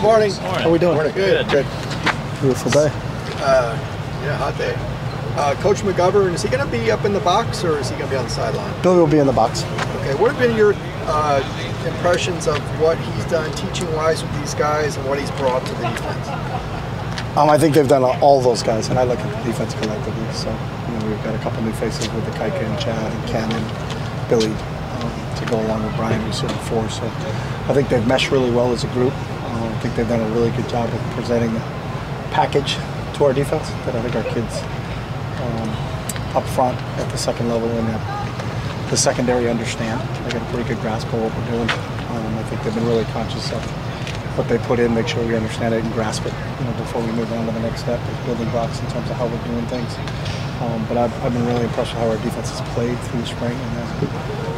Morning. Morning. How are we doing? Morning. Good. Beautiful day. Yeah, hot day. Coach McGovern, is he going to be up in the box or is he going to be on the sideline? Billy will be in the box. Okay. What have been your impressions of what he's done teaching-wise with these guys and what he's brought to the defense? I think they've done all those guys, and I look at the defense collectively. So, we've got a couple new faces with the Kaika and Chad and Ken and Billy to go along with Brian, who's here before. So, I think they've meshed really well as a group. I think they've done a really good job of presenting a package to our defense that I think our kids up front at the second level and at the secondary understand. They got a pretty good grasp of what we're doing. I think they've been really conscious of what they put in, make sure we understand it and grasp it, before we move on to the next step of building blocks in terms of how we're doing things. But I've been really impressed with how our defense has played through spring and then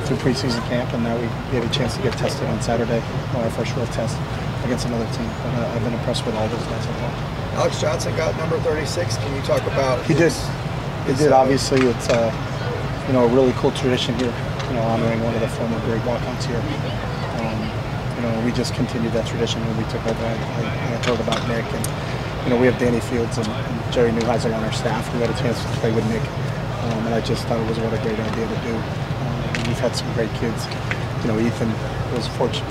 through preseason camp, and now we get a chance to get tested on Saturday, our first real test against another team. But I've been impressed with all those guys so far. Alex Johnson got number 36. Can you talk about? He did. Obviously, it's a really cool tradition here. Honoring one of the former great walk-ons here. We just continued that tradition when we took over. I heard about Nick, and we have Danny Fields and Jerry Neuheisel on our staff who had a chance to play with Nick, and I just thought it was what a great idea to do. We've had some great kids. Ethan was fortunate.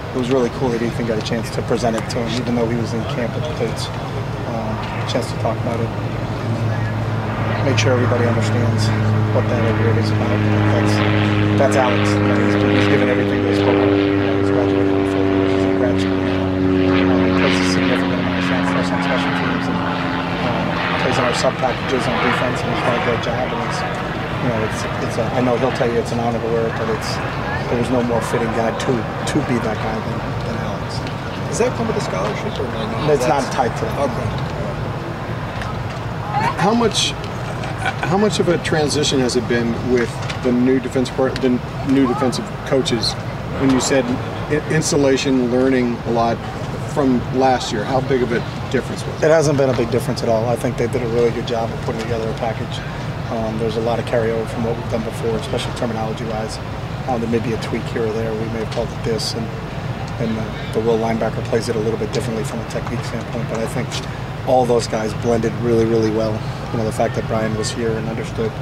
It was really cool that Ethan got a chance to present it to him, even though he was in camp with the Colts. A chance to talk about it and make sure everybody understands what that award is about. That's Alex. He's given everything to his football. He's graduated in 4 years. He's in grad school now. He plays a significant amount of snaps for us on special teams and plays in our sub packages on defense, and he's done a great job. And I know he'll tell you it's an honor to wear it, but there's no more fitting guy to be that guy than Alex. Does that come with a scholarship or no? It's not tied to that. Okay. How much of a transition has it been with the new defensive coaches? When you said installation, learning a lot from last year, how big of a difference was it? It hasn't been a big difference at all. I think they did a really good job of putting together a package. There's a lot of carryover from what we've done before, especially terminology-wise. There may be a tweak here or there. We may have called it this, and the will linebacker plays it a little bit differently from a technique standpoint. But I think all those guys blended really, really well. The fact that Brian was here and understood,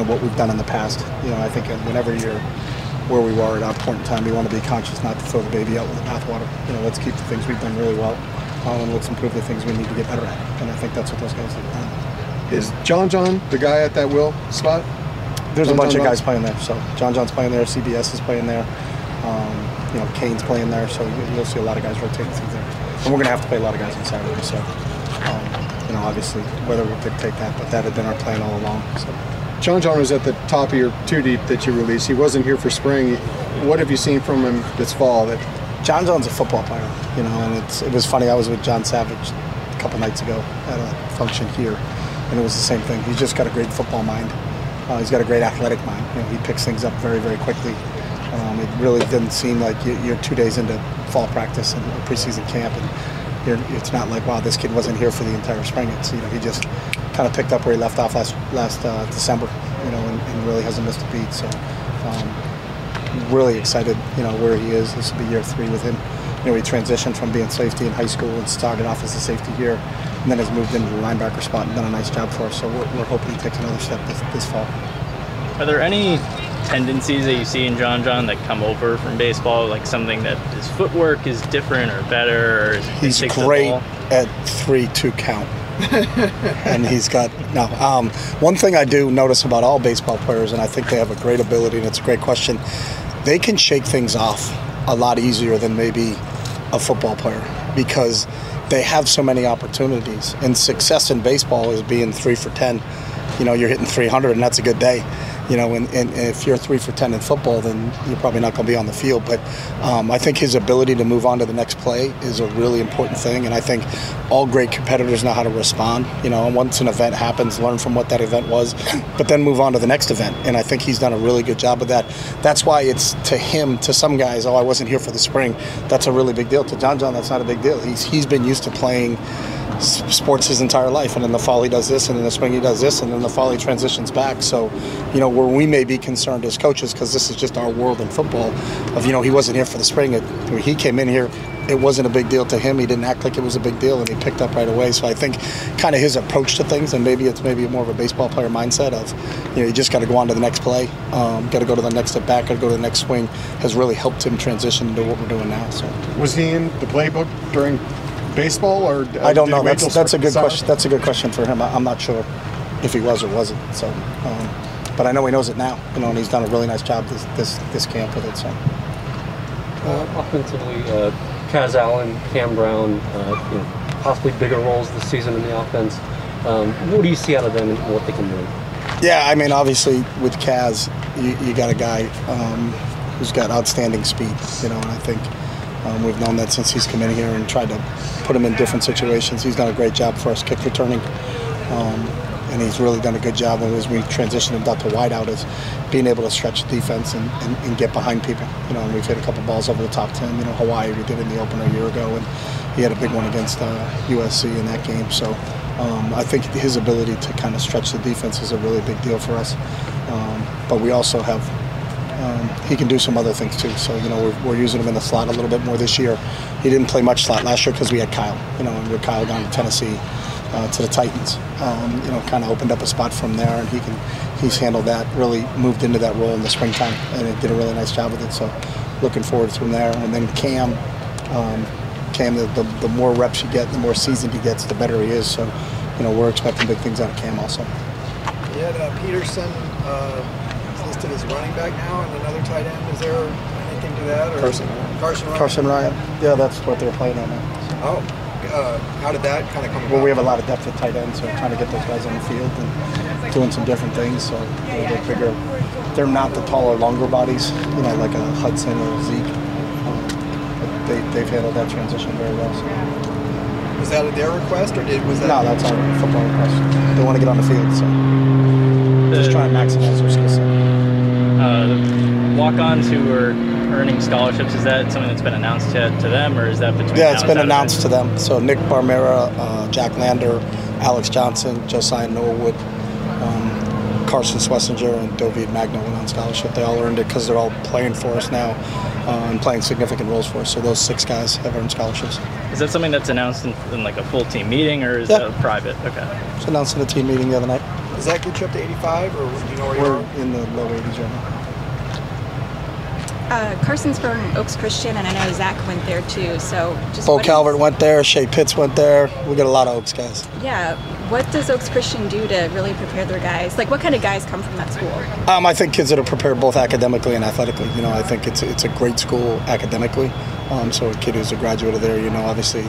what we've done in the past. I think whenever you're where we were at our point in time, we want to be conscious not to throw the baby out with the bathwater. Let's keep the things we've done really well, and let's improve the things we need to get better at. And I think that's what those guys have done. Is Jon the guy at that will spot? There's a bunch of guys playing there. So Jon Jones playing there, CBS is playing there, Kane's playing there. So you'll see a lot of guys rotating through there. And we're going to have to play a lot of guys on Saturday. So, obviously, weather will dictate that, but that had been our plan all along. So. Jon was at the top of your 2-deep that you released. He wasn't here for spring. What have you seen from him this fall? Jon Jones is a football player, and it was funny. I was with John Savage a couple nights ago at a function here, and it was the same thing. He's just got a great football mind. He's got a great athletic mind. He picks things up very, very quickly. It really didn't seem like you're 2 days into fall practice and preseason camp, and it's not like, wow, this kid wasn't here for the entire spring. It's he just kind of picked up where he left off last December, and really hasn't missed a beat. So really excited, where he is. This will be year 3 with him. He transitioned from being safety in high school and started off as a safety here, and then has moved into the linebacker spot and done a nice job for us. So we're hoping he takes another step this fall. Are there any tendencies that you see in Jon that come over from baseball, like something that his footwork is different or better? Or he's great at 3-2 count. And he's got one thing I do notice about all baseball players, and I think they have a great ability, and it's a great question, they can shake things off a lot easier than maybe a football player because they have so many opportunities, and success in baseball is being 3 for 10. You're hitting 300 and that's a good day. And if you're 3 for 10 in football, then you're probably not going to be on the field. But I think his ability to move on to the next play is a really important thing. And I think all great competitors know how to respond. Once an event happens, learn from what that event was, but then move on to the next event. And I think he's done a really good job of that. That's why it's to some guys, I wasn't here for the spring. That's a really big deal. To Jon, that's not a big deal. He's been used to playing sports his entire life, and in the fall he does this, and in the spring he does this, and in the fall he transitions back. So, where we may be concerned as coaches, because this is just our world in football, of, he wasn't here for the spring. When he came in here, it wasn't a big deal to him. He didn't act like it was a big deal, and he picked up right away. So I think kind of his approach to things, and maybe it's more of a baseball player mindset of, you just got to go on to the next play, got to go to the next at bat, got to go to the next swing, has really helped him transition into what we're doing now. So was he in the playbook during baseball, or I don't know. That's a good question. That's a good question for him. I'm not sure if he was or wasn't. So, but I know he knows it now. And he's done a really nice job this camp with it. So, offensively, Kaz Allen, Cam Brown, possibly bigger roles this season in the offense. What do you see out of them and what they can do? Yeah, I mean, obviously with Kaz, you got a guy who's got outstanding speed. And I think we've known that since he's come in here and tried to put him in different situations. He's done a great job for us kick returning. And he's really done a good job as we transition him out to wideout, is being able to stretch the defense and get behind people. And we've hit a couple balls over the top 10. Hawaii, we did in the opener a year ago, and he had a big one against USC in that game. So I think his ability to kind of stretch the defense is a really big deal for us. But we also have, he can do some other things too. So, we're using him in the slot a little bit more this year. He didn't play much slot last year because we had Kyle, and with Kyle gone to Tennessee, to the Titans, kind of opened up a spot from there, and he's handled that, really moved into that role in the springtime, and it did a really nice job with it. So looking forward from there. And then Cam, the more reps you get, the more seasoned he gets, the better he is. So, we're expecting big things out of Cam also. You had Peterson listed as running back now, and another tight end. Is there anything to that? Or Carson Ryan. Yeah, that's what they're playing on now. Oh. How did that kind of come about? Well, we have a lot of depth at tight end, so trying to get those guys on the field and doing some different things. So they're bigger. They're not the taller, longer bodies, like a Hudson or a Zeke. They've handled that transition very well. So. Was that their request, or was that? No, that's our football request. They want to get on the field, so just try and maximize their skill set. Walk-ons who are earning scholarships, is that something that's been announced to them, or is that between? Yeah, it's been announced to them. So Nick Barmera, Jack Lander, Alex Johnson, Josiah Norwood, Carson Schlesinger, and David Magno went on scholarship. They all earned it because they're all playing for us now and playing significant roles for us. So those 6 guys have earned scholarships. Is that something that's announced in like a full team meeting, or is that private? Okay. It's announced in a team meeting the other night. Does that get you up to 85, or do you know where We're in the low 80s right now. Carson's from Oaks Christian, and I know Zach went there too. So just Bo Calvert went there. Shea Pitts went there. We got a lot of Oaks guys. Yeah. What does Oaks Christian do to really prepare their guys? Like, what kind of guys come from that school? I think kids that are prepared both academically and athletically. I think it's a great school academically. So a kid who's a graduate of there, obviously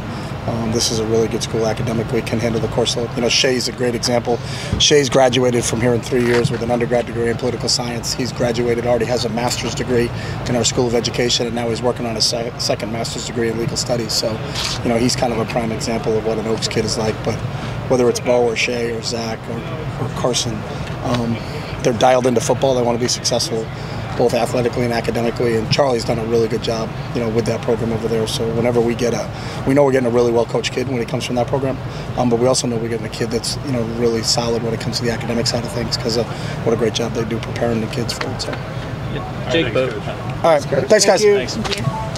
this is a really good school academically, can handle the course load. Shea's a great example. Shea's graduated from here in 3 years with an undergrad degree in political science. He's graduated, already has a master's degree in our School of Education, and now he's working on a second master's degree in legal studies. So, he's kind of a prime example of what an Oaks kid is like. But whether it's Bo or Shea or Zach or Carson, they're dialed into football. They want to be successful both athletically and academically, and Charlie's done a really good job, with that program over there. So whenever we know we're getting a really well-coached kid when he comes from that program, but we also know we're getting a kid that's, really solid when it comes to the academic side of things, because of what a great job they do preparing the kids for it. So. Jake, all right, thanks guys. Thanks. Thank you.